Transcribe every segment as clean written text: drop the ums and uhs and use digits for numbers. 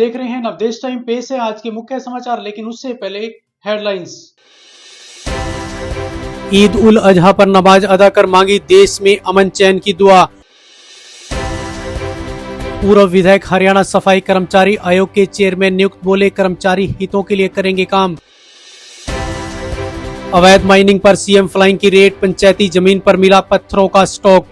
देख रहे हैं नवदेश टाइम। पेश है आज के मुख्य समाचार, लेकिन उससे पहले हेडलाइंस। ईद उल अजहा पर नमाज अदा कर मांगी देश में अमन चैन की दुआ। पूर्व विधायक हरियाणा सफाई कर्मचारी आयोग के चेयरमैन नियुक्त, बोले कर्मचारी हितों के लिए करेंगे काम। अवैध माइनिंग पर सीएम फ्लाइंग की रेड, पंचायती जमीन पर मिला पत्थरों का स्टॉक।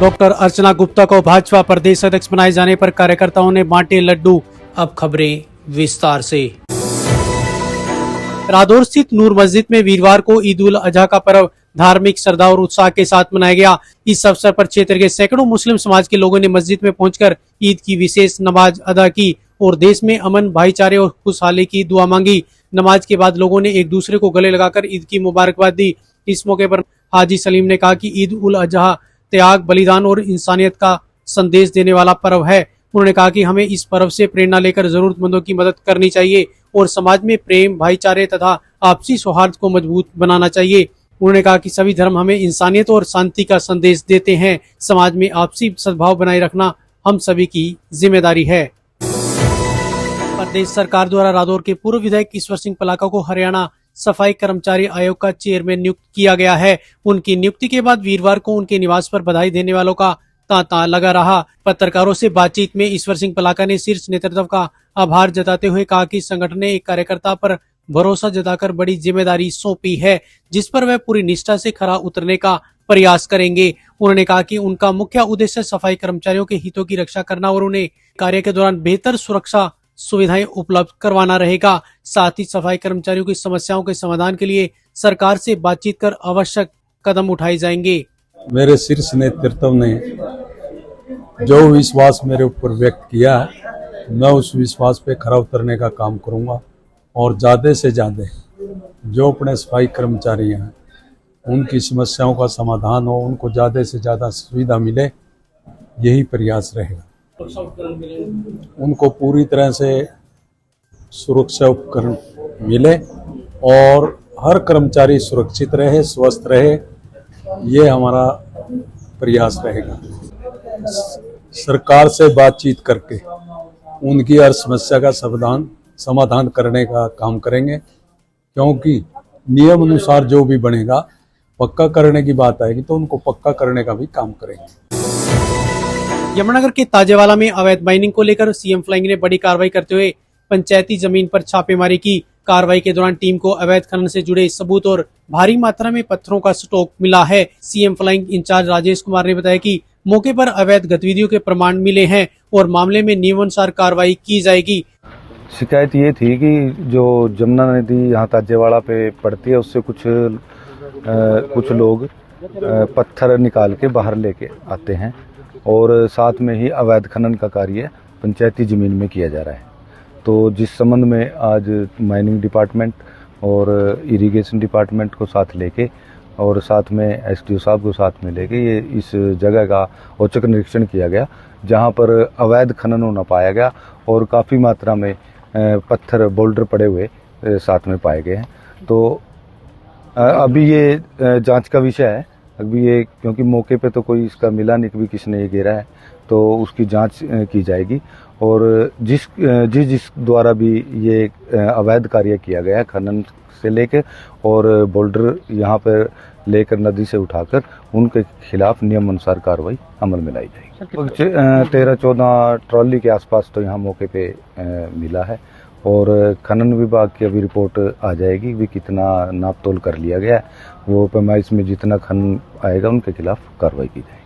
डॉक्टर अर्चना गुप्ता को भाजपा प्रदेश अध्यक्ष बनाए जाने पर कार्यकर्ताओं ने बांटे लड्डू। अब खबरें विस्तार से। रादौर स्थित नूर मस्जिद में वीरवार को ईद उल अजहा का पर्व धार्मिक श्रद्धा और उत्साह के साथ मनाया गया। इस अवसर पर क्षेत्र के सैकड़ों मुस्लिम समाज के लोगों ने मस्जिद में पहुंचकर ईद की विशेष नमाज अदा की और देश में अमन, भाईचारे और खुशहाली की दुआ मांगी। नमाज के बाद लोगों ने एक दूसरे को गले लगाकर ईद की मुबारकबाद दी। इस मौके पर हाजी सलीम ने कहा कि ईद उल अजहा त्याग, बलिदान और इंसानियत का संदेश देने वाला पर्व है। उन्होंने कहा कि हमें इस पर्व से प्रेरणा लेकर जरूरतमंदों की मदद करनी चाहिए और समाज में प्रेम, भाईचारे तथा आपसी सौहार्द को मजबूत बनाना चाहिए। उन्होंने कहा कि सभी धर्म हमें इंसानियत और शांति का संदेश देते हैं। समाज में आपसी सद्भाव बनाए रखना हम सभी की जिम्मेदारी है। प्रदेश सरकार द्वारा रादौर के पूर्व विधायक ईश्वर सिंह पलाका को हरियाणा सफाई कर्मचारी आयोग का चेयरमैन नियुक्त किया गया है। उनकी नियुक्ति के बाद वीरवार को उनके निवास पर बधाई देने वालों का तांता लगा रहा। पत्रकारों से बातचीत में ईश्वर सिंह पलाका ने शीर्ष नेतृत्व का आभार जताते हुए कहा कि संगठन ने एक कार्यकर्ता पर भरोसा जताकर बड़ी जिम्मेदारी सौंपी है, जिस पर वह पूरी निष्ठा से खरा उतरने का प्रयास करेंगे। उन्होंने कहा कि उनका मुख्य उद्देश्य सफाई कर्मचारियों के हितों की रक्षा करना और उन्हें कार्य के दौरान बेहतर सुरक्षा सुविधाएं उपलब्ध करवाना रहेगा। साथ ही सफाई कर्मचारियों की समस्याओं के समाधान के लिए सरकार से बातचीत कर आवश्यक कदम उठाए जाएंगे। मेरे शीर्ष नेतृत्व ने जो विश्वास मेरे ऊपर व्यक्त किया है, मैं उस विश्वास पे खरा उतरने का काम करूंगा और ज़्यादा से ज़्यादा जो अपने सफाई कर्मचारी हैं उनकी समस्याओं का समाधान हो, उनको ज़्यादा से ज़्यादा सुविधा मिले, यही प्रयास रहेगा। उनको पूरी तरह से सुरक्षा उपकरण मिले और हर कर्मचारी सुरक्षित रहे, स्वस्थ रहे, ये हमारा प्रयास रहेगा। सरकार से बातचीत करके उनकी हर समस्या का समाधान करने का काम करेंगे, क्योंकि नियम अनुसार जो भी बनेगा, पक्का करने की बात आएगी तो उनको पक्का करने का भी काम करेंगे। यमुनानगर के ताजेवाला में अवैध माइनिंग को लेकर सीएम फ्लाइंग ने बड़ी कार्रवाई करते हुए पंचायती जमीन पर छापेमारी की। कार्रवाई के दौरान टीम को अवैध खनन से जुड़े सबूत और भारी मात्रा में पत्थरों का स्टॉक मिला है। CM flying incharge Rajesh Kumar ने बताया कि मौके पर अवैध गतिविधियों के प्रमाण मिले हैं और मामले में नियमानुसार कार्रवाई की जाएगी। शिकायत ये थी कि जो जमुना नदी यहाँ ताजेवाड़ा पे पड़ती है, उससे कुछ लोग पत्थर निकाल के बाहर लेके आते हैं और साथ में ही अवैध खनन का कार्य पंचायती ज़मीन में किया जा रहा है। तो जिस संबंध में आज माइनिंग डिपार्टमेंट और इरिगेशन डिपार्टमेंट को साथ लेके और साथ में एसडीओ साहब को साथ में लेके ये इस जगह का औचक निरीक्षण किया गया, जहां पर अवैध खनन होना पाया गया और काफ़ी मात्रा में पत्थर बोल्डर पड़े हुए साथ में पाए गए हैं। तो अभी ये जांच का विषय है। अभी ये क्योंकि मौके पे तो कोई इसका मिला नहीं कि किसने ये गिरा है, तो उसकी जांच की जाएगी और जिस द्वारा भी ये अवैध कार्य किया गया है, खनन से लेकर और बोल्डर यहाँ पर लेकर नदी से उठाकर, उनके खिलाफ नियम अनुसार कार्रवाई अमल में लाई जाएगी। 13-14 ट्रॉली के आसपास तो यहाँ मौके पे मिला है और खनन विभाग की अभी रिपोर्ट आ जाएगी भी कितना नाप तोल कर लिया गया है। वो पैमाइश में जितना खनन आएगा उनके खिलाफ कार्रवाई की जाएगी।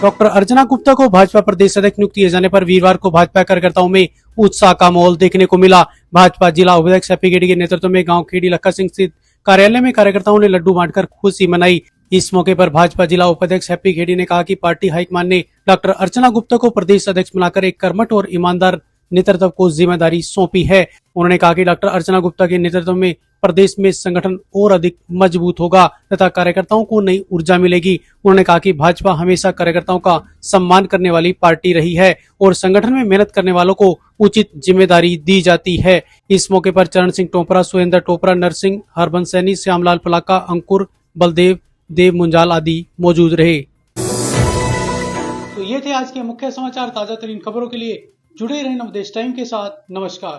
डॉक्टर अर्चना गुप्ता को भाजपा प्रदेश अध्यक्ष नियुक्त किए जाने पर वीरवार को भाजपा कार्यकर्ताओं में उत्साह का माहौल देखने को मिला। भाजपा जिला उपाध्यक्ष हैप्पी खेड़ी के नेतृत्व में गांव खेड़ी लक्का सिंह स्थित कार्यालय में कार्यकर्ताओं ने लड्डू बांटकर खुशी मनाई। इस मौके पर भाजपा जिला उपाध्यक्ष हैप्पी खेड़ी ने कहा कि पार्टी हाईकमान ने डॉक्टर अर्चना गुप्ता को प्रदेश अध्यक्ष बनाकर एक कर्मठ और ईमानदार नेतृत्व को जिम्मेदारी सौंपी है। उन्होंने कहा कि डॉक्टर अर्चना गुप्ता के नेतृत्व में प्रदेश में संगठन और अधिक मजबूत होगा तथा कार्यकर्ताओं को नई ऊर्जा मिलेगी। उन्होंने कहा कि भाजपा हमेशा कार्यकर्ताओं का सम्मान करने वाली पार्टी रही है और संगठन में मेहनत करने वालों को उचित जिम्मेदारी दी जाती है। इस मौके पर चरण सिंह टोपरा, सुरेंद्र टोपरा, नरसिंह, हरबंस सैनी, श्यामलाल पलाका, अंकुर, बलदेव, देव मुंजाल आदि मौजूद रहे। तो ये थे आज के मुख्य समाचार। ताजा तरीन खबरों के लिए जुड़े रहें नवदेश टाइम के साथ। नमस्कार।